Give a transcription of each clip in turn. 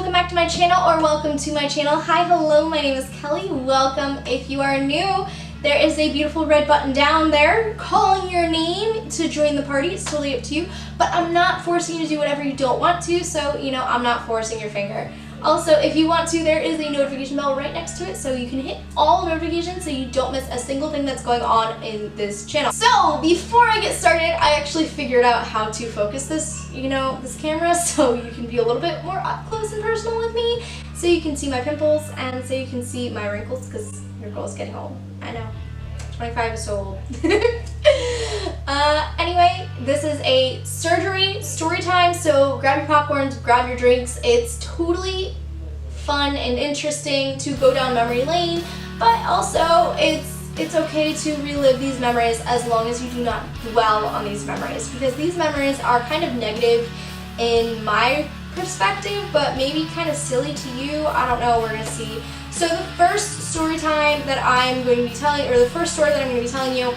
welcome back to my channel, or welcome to my channel. Hi, hello, my name is Kelly. Welcome. If you are new, there is a beautiful red button down there calling your name to join the party. It's totally up to you, but I'm not forcing you to do whatever you don't want to, so I'm not forcing your finger. Also, if you want to, there is a notification bell right next to it, so you can hit all notifications so you don't miss a single thing that's going on in this channel. So, before I get started, I actually figured out how to focus this, this camera, so you can be a little bit more up close and personal with me, so you can see my pimples, and so you can see my wrinkles, because your girl's getting old. I know. 25 is so old. Anyway, this is a surgery story time, so grab your popcorns, grab your drinks. It's totally fun and interesting to go down memory lane, but also it's okay to relive these memories as long as you do not dwell on these memories, because these memories are kind of negative in my perspective, but maybe kind of silly to you. I don't know, we're gonna see. So the first story time that I'm going to be telling, or the first story that I'm going to be telling you,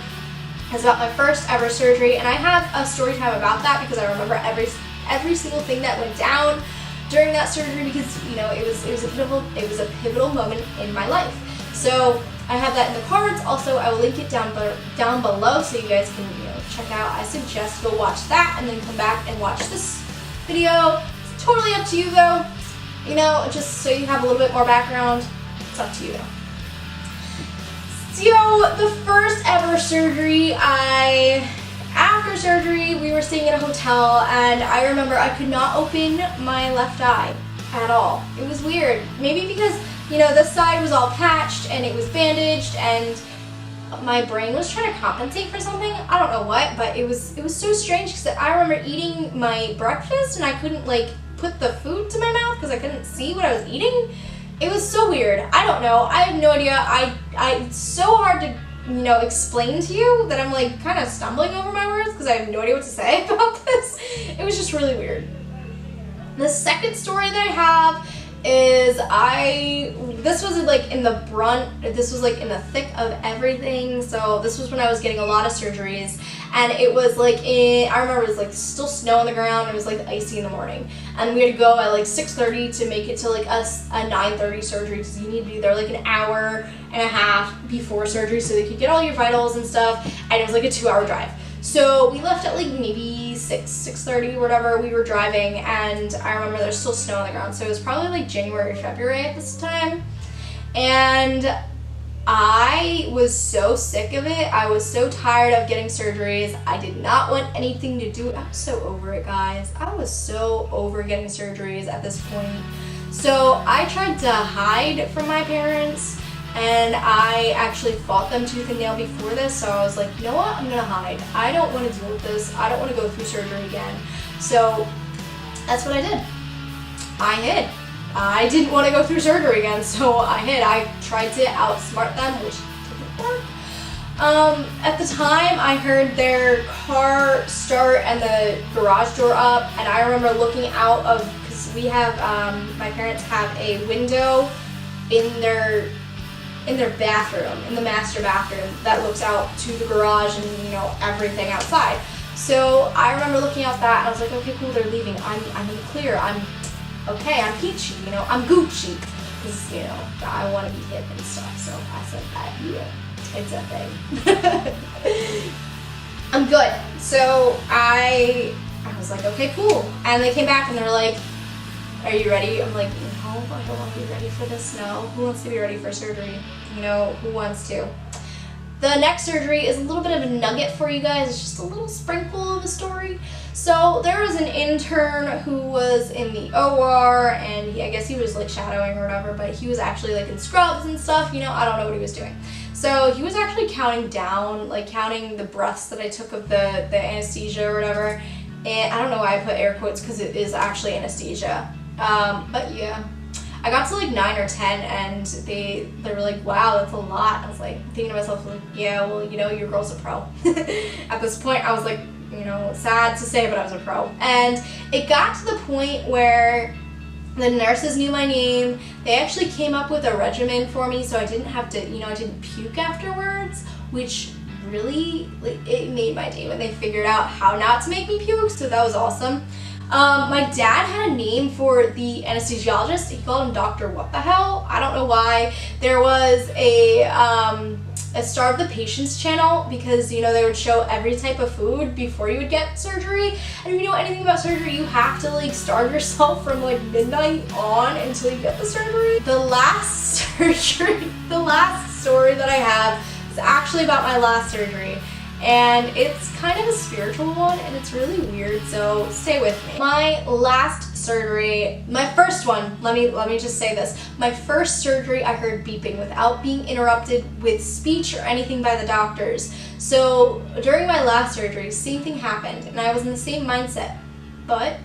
is about my first ever surgery, and I have a story time about that because I remember every single thing that went down during that surgery, because it was a pivotal moment in my life. So I have that in the cards. Also, I will link it down below so you guys can check out. I suggest go watch that and then come back and watch this video. It's totally up to you though. Just so you have a little bit more background. It's up to you though. So the first ever surgery, after surgery, we were staying in a hotel, and I remember I could not open my left eye at all. It was weird. Maybe because, this side was all patched and it was bandaged, and my brain was trying to compensate for something. I don't know what, but it was so strange because I remember eating my breakfast and I couldn't put the food to my mouth because I couldn't see what I was eating. It was so weird. I don't know. I have no idea. It's so hard to, explain to you that I'm kind of stumbling over my words because I have no idea what to say about this. It was just really weird. The second story that I have is this was in the thick of everything. So this was when I was getting a lot of surgeries, and it was I remember it was still snow on the ground. It was icy in the morning, and we had to go at 6:30 to make it to a 9:30 surgery, because you need to be there an hour and a half before surgery so they could get all your vitals and stuff, and it was a 2-hour drive. So we left at maybe 6:30 or whatever. We were driving, and I remember there's still snow on the ground, so it was probably January or February at this time, and I was so sick of it. I was so tired of getting surgeries. I did not want anything to do. I was so over it, guys. I was so over getting surgeries at this point. So I tried to hide from my parents, and I actually fought them tooth and nail before this. So I was like, you know what? I'm gonna hide. I don't want to deal with this. I don't want to go through surgery again. So that's what I did. I hid. I didn't want to go through surgery again, so I hid. I tried to outsmart them, which didn't work. At the time, I heard their car start and the garage door up, and I remember looking out because we have, my parents have a window in their bathroom, in the master bathroom, that looks out to the garage and, everything outside. So I remember looking out that, and I was like, okay, cool, they're leaving. I'm in the clear. I'm peachy, I'm Gucci, because, I want to be hip and stuff, so I said that, yeah, it's a thing. I'm good. So I was like, okay, cool, and they came back and they're like, are you ready? I'm like, no, I don't want to be ready for this, no. Who wants to be ready for surgery? Who wants to? The next surgery is a little bit of a nugget for you guys. It's just a little sprinkle of a story. So there was an intern who was in the OR, and I guess he was shadowing or whatever, but he was actually in scrubs and stuff, I don't know what he was doing. So he was actually counting down, counting the breaths that I took of the anesthesia or whatever. And I don't know why I put air quotes, because it is actually anesthesia. But yeah. I got to 9 or 10, and they were like, wow, that's a lot. I was thinking to myself, yeah, well, your girl's a pro. At this point, I was sad to say, but I was a pro. And it got to the point where the nurses knew my name. They actually came up with a regimen for me, so I didn't have to, I didn't puke afterwards, which really, it made my day when they figured out how not to make me puke, so that was awesome. My dad had a name for the anesthesiologist. He called him Dr. What the hell? I don't know why. There was a Star of the Patients channel because, you know, they would show every type of food before you would get surgery. And if you know anything about surgery, you have to like starve yourself from like midnight on until you get the surgery. The last story that I have is actually about my last surgery. And it's kind of a spiritual one and it's really weird, so stay with me. My last surgery, my first one, let me just say this. My first surgery, I heard beeping without being interrupted with speech or anything by the doctors. So during my last surgery, same thing happened and I was in the same mindset, but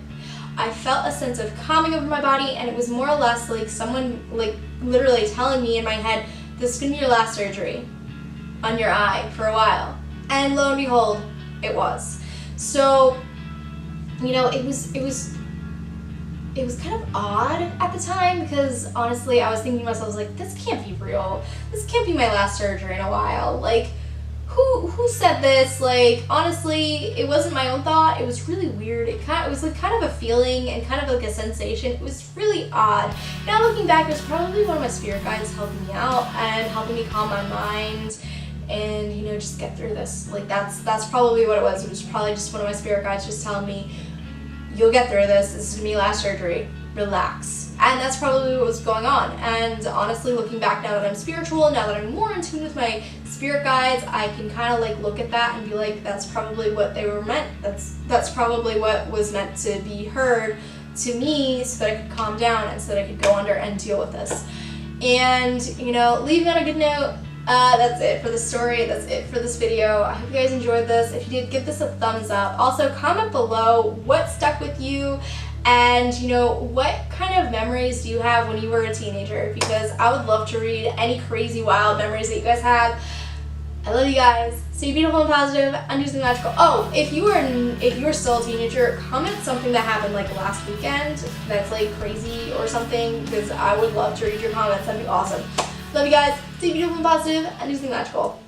I felt a sense of calming over my body and it was more or less like someone like literally telling me in my head, this is gonna be your last surgery on your eye for a while. And lo and behold, it was. So, you know, it was kind of odd at the time because honestly, I was thinking to myself, I was like, this can't be real. This can't be my last surgery in a while. Like, who said this? Like, honestly, it wasn't my own thought. It was really weird. It was like kind of a feeling and kind of like a sensation. It was really odd. Now looking back, it was probably one of my spirit guides helping me out and helping me calm my mind. And, you know, just get through this. Like, that's probably what it was. It was probably just one of my spirit guides just telling me, you'll get through this. This is gonna be last surgery. Relax. And that's probably what was going on. And honestly, looking back now that I'm spiritual, now that I'm more in tune with my spirit guides, I can kind of like look at that and be like, that's probably what they were meant. That's probably what was meant to be heard to me so that I could calm down and so that I could go under and deal with this. And, you know, leaving on a good note, that's it for the story. That's it for this video. I hope you guys enjoyed this. If you did, give this a thumbs up. Also, comment below what stuck with you and, you know, what kind of memories do you have when you were a teenager, because I would love to read any crazy wild memories that you guys have. I love you guys. Stay beautiful and positive and do something magical. Oh, if you were still a teenager, comment something that happened like last weekend that's like crazy or something, because I would love to read your comments. That'd be awesome. Love you guys. Stay beautiful and positive and do something magical.